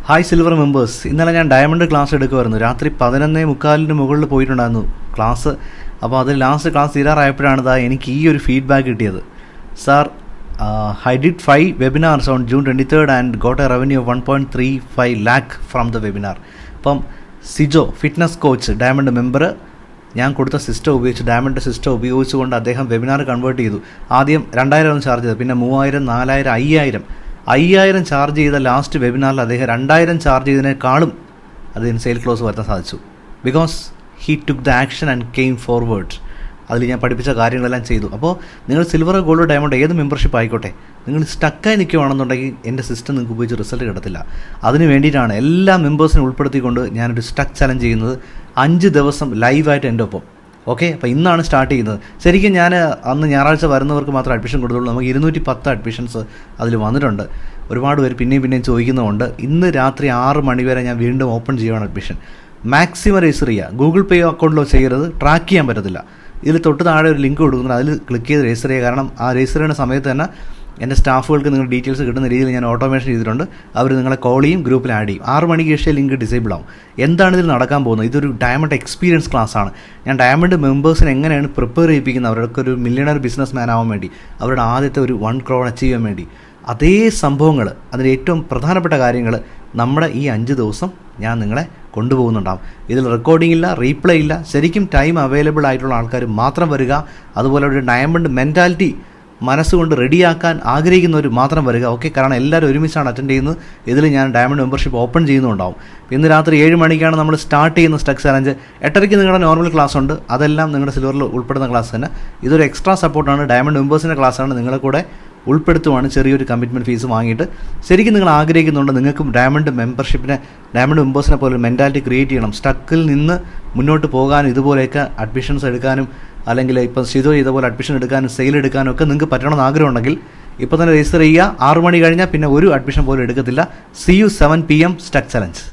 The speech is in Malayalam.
ഹായ് സിൽവർ മെമ്പേഴ്സ്, ഇന്നലെ ഞാൻ ഡയമണ്ട് ക്ലാസ് എടുക്കുമായിരുന്നു. രാത്രി 11:45 മുകളിൽ പോയിട്ടുണ്ടായിരുന്നു ക്ലാസ്. അപ്പോൾ അത് ലാസ്റ്റ് ക്ലാസ് തീരാറായപ്പോഴാണ് എനിക്ക് ഈ ഒരു ഫീഡ്ബാക്ക് കിട്ടിയത്. Sir, I did 5 webinars on June 23rd and got a revenue of 1.35 lakh from the webinar. അപ്പം Sijo fitness coach diamond member ഞാൻ കൊടുത്ത സിസ്റ്റം ഉപയോഗിച്ച് ഡയമണ്ട് സിസ്റ്റം ഉപയോഗിച്ചുകൊണ്ട് അദ്ദേഹം വെബിനാർ കൺവേർട്ട് ചെയ്തു. ആദ്യം 2000 ചാർജ് ചെയ്തു, പിന്നെ 3000, 4000, 5000 ചാർജ് ചെയ്ത ലാസ്റ്റ് വെബിനാറിൽ അദ്ദേഹം 2000 ചാർജ് ചെയ്തതിനേക്കാളും അതിന് സെയിൽ ക്ലോസ് വരുത്താൻ സാധിച്ചു. Because he took the action and came forward. അതിൽ ഞാൻ പഠിപ്പിച്ച കാര്യങ്ങളെല്ലാം ചെയ്തു. അപ്പോൾ നിങ്ങൾ സിൽവർ, ഗോൾഡ്, ഡയമണ്ട് ഏത് മെമ്പർഷിപ്പ് ആയിക്കോട്ടെ, നിങ്ങൾ സ്റ്റക്കായി നിൽക്കുകയാണെന്നുണ്ടെങ്കിൽ എൻ്റെ സിസ്റ്റം നിങ്ങൾക്ക് ഉപയോഗിച്ച് റിസൾട്ട് കിട്ടത്തില്ല. അതിന് വേണ്ടിയിട്ടാണ് എല്ലാ മെമ്പേഴ്സിനെ ഉൾപ്പെടുത്തിക്കൊണ്ട് ഞാനൊരു സ്റ്റക്ക് ചലഞ്ച് ചെയ്യുന്നത്. 5 ദിവസം ലൈവായിട്ട് എൻ്റെ ഒപ്പം. ഓക്കെ, അപ്പോൾ ഇന്നാണ് സ്റ്റാർട്ട് ചെയ്യുന്നത്. ശരിക്കും ഞാൻ അന്ന് ഞായറാഴ്ച വരുന്നവർക്ക് മാത്രം അഡ്മിഷൻ കൊടുത്തുള്ളൂ. നമുക്ക് 210 അഡ്മിഷൻസ് അതിൽ വന്നിട്ടുണ്ട്. ഒരുപാട് പേര് പിന്നെയും ചോദിക്കുന്നുമുണ്ട്. ഇന്ന് രാത്രി 6 മണി വരെ ഞാൻ വീണ്ടും ഓപ്പൺ ചെയ്യുകയാണ് അഡ്മിഷൻ. മാക്സിമം രജിസ്റ്റർ ചെയ്യുക. ഗൂഗിൾ പേ അക്കൗണ്ടിലോ ചെയ്യരുത്, ട്രാക്ക് ചെയ്യാൻ പറ്റത്തില്ല. ഇതിൽ തൊട്ട് താഴെ ഒരു ലിങ്ക് കൊടുക്കുന്നുണ്ട്, അതിൽ ക്ലിക്ക് ചെയ്ത് രജിസ്റ്റർ ചെയ്യുക. കാരണം ആ രജിസ്റ്റർ ചെയ്യുന്ന സമയത്ത് തന്നെ എൻ്റെ സ്റ്റാഫുകൾക്ക് നിങ്ങൾ ഡീറ്റെയിൽസ് കിട്ടുന്ന രീതിയിൽ ഞാൻ ഓട്ടോമേഷൻ ചെയ്തിട്ടുണ്ട്. അവർ നിങ്ങളെ കോൾ ചെയ്യും, ഗ്രൂപ്പിൽ ആഡ് ചെയ്യും. 6 മണിക്ക് ശേഷം ലിങ്ക് ഡിസേബിൾ ആവും. എന്താണ് ഇതിൽ നടക്കാൻ പോകുന്നത്? ഇതൊരു ഡയമണ്ട് എക്സ്പീരിയൻസ് ക്ലാസ് ആണ്. ഞാൻ ഡയമണ്ട് മെമ്പേഴ്സിനെ എങ്ങനെയാണ് പ്രിപ്പയർ ചെയ്യിപ്പിക്കുന്നത്, അവർക്ക് ഒരു മില്യണർ ബിസിനസ് മാൻ ആവാൻ വേണ്ടി, അവരുടെ ആദ്യത്തെ ഒരു 1 crore അച്ചീവ് ചെയ്യാൻ വേണ്ടി. അതേ സംഭവങ്ങൾ, അതിൻ്റെ ഏറ്റവും പ്രധാനപ്പെട്ട കാര്യങ്ങൾ നമ്മുടെ ഈ 5 ദിവസം ഞാൻ നിങ്ങളെ കൊണ്ടുപോകുന്നുണ്ടാവും. ഇതിൽ റെക്കോർഡിംഗ് ഇല്ല, റീപ്ലേ ഇല്ല. ശരിക്കും ടൈം അവൈലബിൾ ആയിട്ടുള്ള ആൾക്കാർ മാത്രം വരിക. അതുപോലെ ഒരു ഡയമണ്ട് മെൻറ്റാലിറ്റി മനസ്സുകൊണ്ട് റെഡിയാക്കാൻ ആഗ്രഹിക്കുന്നവർ മാത്രം വരിക. ഓക്കെ, കാരണം എല്ലാവരും ഒരുമിച്ചാണ് അറ്റൻഡ് ചെയ്യുന്നത്. ഇതിൽ ഞാൻ ഡയമണ്ട് മെമ്പർഷിപ്പ് ഓപ്പൺ ചെയ്യുന്നുണ്ടാവും. ഇന്ന് രാത്രി 7 മണിക്കാണ് നമ്മൾ സ്റ്റാർട്ട് ചെയ്യുന്ന സ്റ്റക്ക് ചലഞ്ച്. 8:30 നിങ്ങളുടെ നോർമൽ ക്ലാസ് ഉണ്ട്, അതെല്ലാം നിങ്ങളുടെ സിൽവറിൽ ഉൾപ്പെടുന്ന ക്ലാസ് തന്നെ. ഇതൊരു എക്സ്ട്രാ സപ്പോർട്ടാണ്, ഡയമണ്ട് മെമ്പേഴ്സിൻ്റെ ക്ലാസ്സാണ്. നിങ്ങളെ കൂടെ ഉൾപ്പെടുത്തുവാണ്, ചെറിയൊരു കമ്മിറ്റ്മെൻറ്റ് ഫീസ് വാങ്ങിയിട്ട്. ശരിക്കും നിങ്ങൾ ആഗ്രഹിക്കുന്നുണ്ട് നിങ്ങൾക്കും ഡയമണ്ട് മെമ്പേഴ്സിനെ പോലെ ഒരു മെൻറ്റാലിറ്റി ക്രിയേറ്റ് ചെയ്യണം, സ്റ്റക്കിൽ നിന്ന് മുന്നോട്ട് പോകാനും ഇതുപോലെയൊക്കെ അഡ്മിഷൻസ് എടുക്കാനും, അല്ലെങ്കിൽ ഇപ്പം ഷിജോ ചെയ്തപോലെ അഡ്മിഷൻ എടുക്കാനും സെയിൽ എടുക്കാനും ഒക്കെ നിങ്ങൾക്ക് പറ്റണമെന്ന് ആഗ്രഹമുണ്ടെങ്കിൽ ഇപ്പോൾ തന്നെ രജിസ്റ്റർ ചെയ്യുക. 6 മണി കഴിഞ്ഞാൽ പിന്നെ ഒരു അഡ്മിഷൻ പോലും എടുക്കത്തില്ല. See you 7 PM stuck challenge.